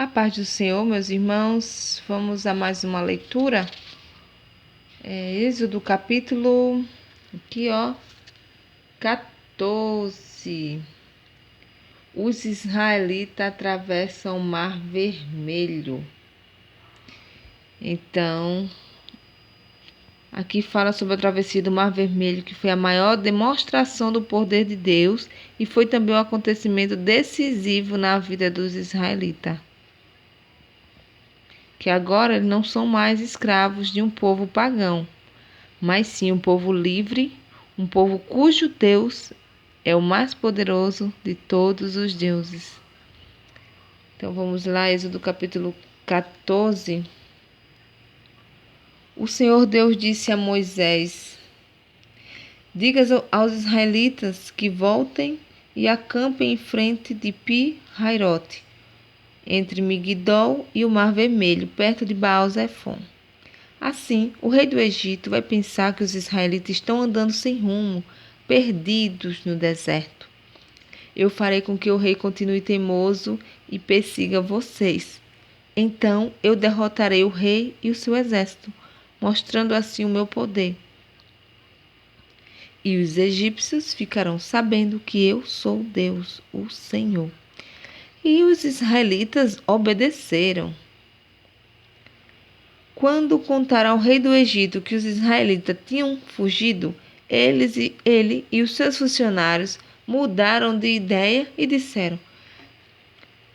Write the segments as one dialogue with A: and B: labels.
A: A paz do Senhor, meus irmãos, vamos a mais uma leitura. Êxodo capítulo 14. Os israelitas atravessam o Mar Vermelho. Então, aqui fala sobre a travessia do Mar Vermelho, que foi a maior demonstração do poder de Deus e foi também um acontecimento decisivo na vida dos israelitas. Que agora eles não são mais escravos de um povo pagão, mas sim um povo livre, um povo cujo Deus é o mais poderoso de todos os deuses. Então vamos lá, Êxodo capítulo 14. O Senhor Deus disse a Moisés: diga aos israelitas que voltem e acampem em frente de Pi-Hairote, entre Migdol e o Mar Vermelho, perto de Baal-Zefon. Assim, o rei do Egito vai pensar que os israelitas estão andando sem rumo, perdidos no deserto. Eu farei com que o rei continue teimoso e persiga vocês. Então eu derrotarei o rei e o seu exército, mostrando assim o meu poder. E os egípcios ficarão sabendo que eu sou Deus, o Senhor. E os israelitas obedeceram. Quando contaram ao rei do Egito que os israelitas tinham fugido, ele e os seus funcionários mudaram de ideia e disseram: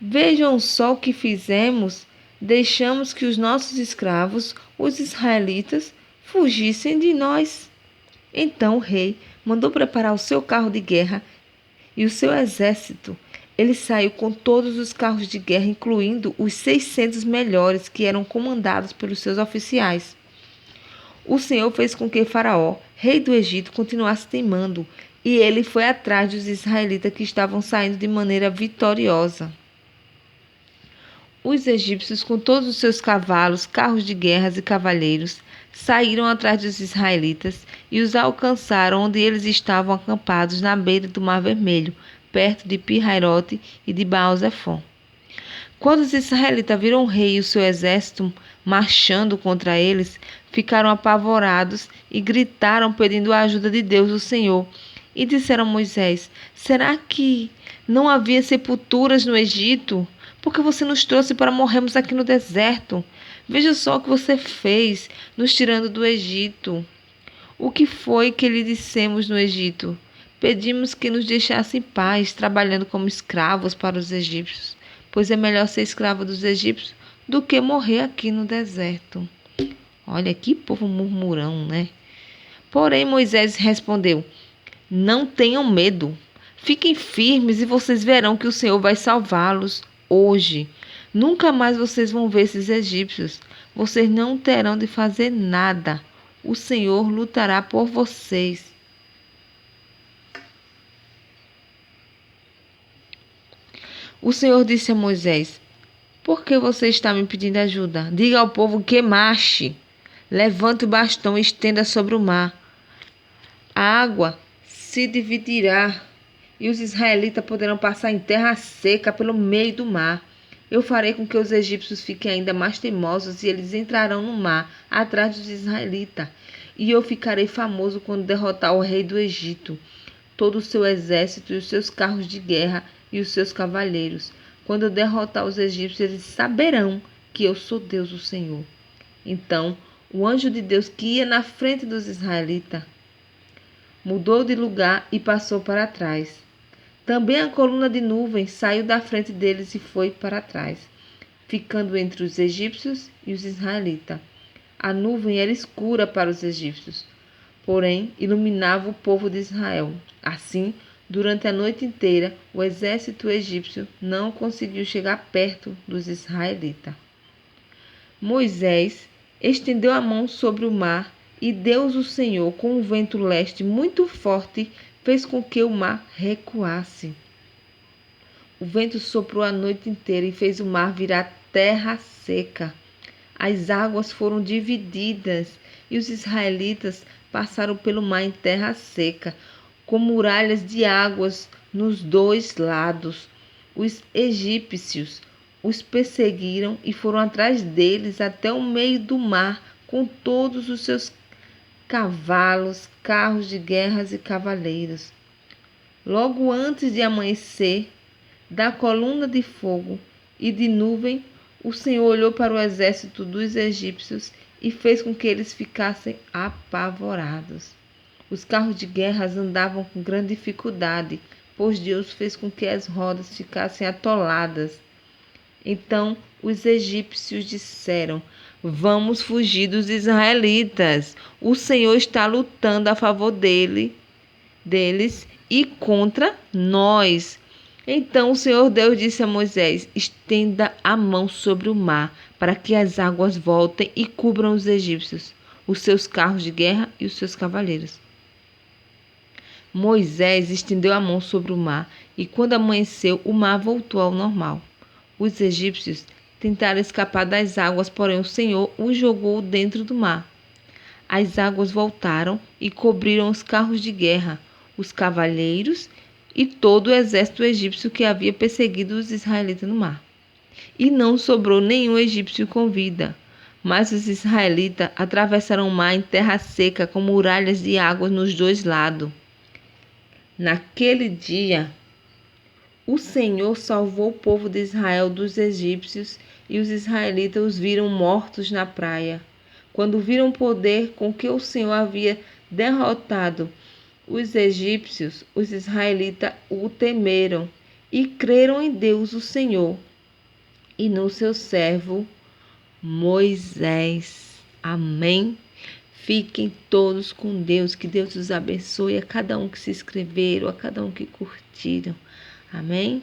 A: vejam só o que fizemos. Deixamos que os nossos escravos, os israelitas, fugissem de nós. Então o rei mandou preparar o seu carro de guerra e o seu exército. Ele saiu com todos os carros de guerra, incluindo os 600 melhores, que eram comandados pelos seus oficiais. O Senhor fez com que Faraó, rei do Egito, continuasse teimando, e ele foi atrás dos israelitas que estavam saindo de maneira vitoriosa. Os egípcios, com todos os seus cavalos, carros de guerra e cavaleiros, saíram atrás dos israelitas e os alcançaram onde eles estavam acampados na beira do Mar Vermelho, perto de Pi-Hairote e de Baal-Zefon. Quando os israelitas viram o rei e o seu exército marchando contra eles, ficaram apavorados e gritaram pedindo a ajuda de Deus, o Senhor. E disseram a Moisés: será que não havia sepulturas no Egito? Porque você nos trouxe para morrermos aqui no deserto. Veja só o que você fez, nos tirando do Egito. O que foi que lhe dissemos no Egito? Pedimos que nos deixasse em paz, trabalhando como escravos para os egípcios, pois é melhor ser escravo dos egípcios do que morrer aqui no deserto. Olha que povo murmurão, né? Porém, Moisés respondeu: não tenham medo. Fiquem firmes e vocês verão que o Senhor vai salvá-los hoje. Nunca mais vocês vão ver esses egípcios. Vocês não terão de fazer nada. O Senhor lutará por vocês. O Senhor disse a Moisés: por que você está me pedindo ajuda? Diga ao povo que marche. Levante o bastão e estenda sobre o mar. A água se dividirá e os israelitas poderão passar em terra seca pelo meio do mar. Eu farei com que os egípcios fiquem ainda mais teimosos e eles entrarão no mar atrás dos israelitas. E eu ficarei famoso quando derrotar o rei do Egito, todo o seu exército e os seus carros de guerra e os seus cavaleiros. Quando eu derrotar os egípcios, eles saberão que eu sou Deus, o Senhor. Então, o anjo de Deus que ia na frente dos israelitas mudou de lugar e passou para trás. Também a coluna de nuvem saiu da frente deles e foi para trás, ficando entre os egípcios e os israelitas. A nuvem era escura para os egípcios, porém iluminava o povo de Israel. Assim, durante a noite inteira, o exército egípcio não conseguiu chegar perto dos israelitas. Moisés estendeu a mão sobre o mar e Deus, o Senhor, com um vento leste muito forte, fez com que o mar recuasse. O vento soprou a noite inteira e fez o mar virar terra seca. As águas foram divididas e os israelitas passaram pelo mar em terra seca, com muralhas de águas nos dois lados. Os egípcios os perseguiram e foram atrás deles até o meio do mar, com todos os seus cavalos, carros de guerras e cavaleiros. Logo antes de amanhecer, da coluna de fogo e de nuvem, o Senhor olhou para o exército dos egípcios e fez com que eles ficassem apavorados. Os carros de guerra andavam com grande dificuldade, pois Deus fez com que as rodas ficassem atoladas. Então os egípcios disseram: Vamos fugir dos israelitas. O Senhor está lutando a favor deles e contra nós. Então o Senhor Deus disse a Moisés: Estenda a mão sobre o mar, para que as águas voltem e cubram os egípcios, os seus carros de guerra e os seus cavaleiros. Moisés estendeu a mão sobre o mar, e quando amanheceu, o mar voltou ao normal. Os egípcios tentaram escapar das águas, porém o Senhor os jogou dentro do mar. As águas voltaram e cobriram os carros de guerra, os cavaleiros e todo o exército egípcio que havia perseguido os israelitas no mar. E não sobrou nenhum egípcio com vida. Mas os israelitas atravessaram o mar em terra seca, com muralhas de água nos dois lados. Naquele dia, o Senhor salvou o povo de Israel dos egípcios, e os israelitas os viram mortos na praia. Quando viram o poder com que o Senhor havia derrotado os egípcios, os israelitas o temeram e creram em Deus, o Senhor, e no seu servo Moisés. Amém? Fiquem todos com Deus, que Deus os abençoe, a cada um que se inscreveram, a cada um que curtiram. Amém?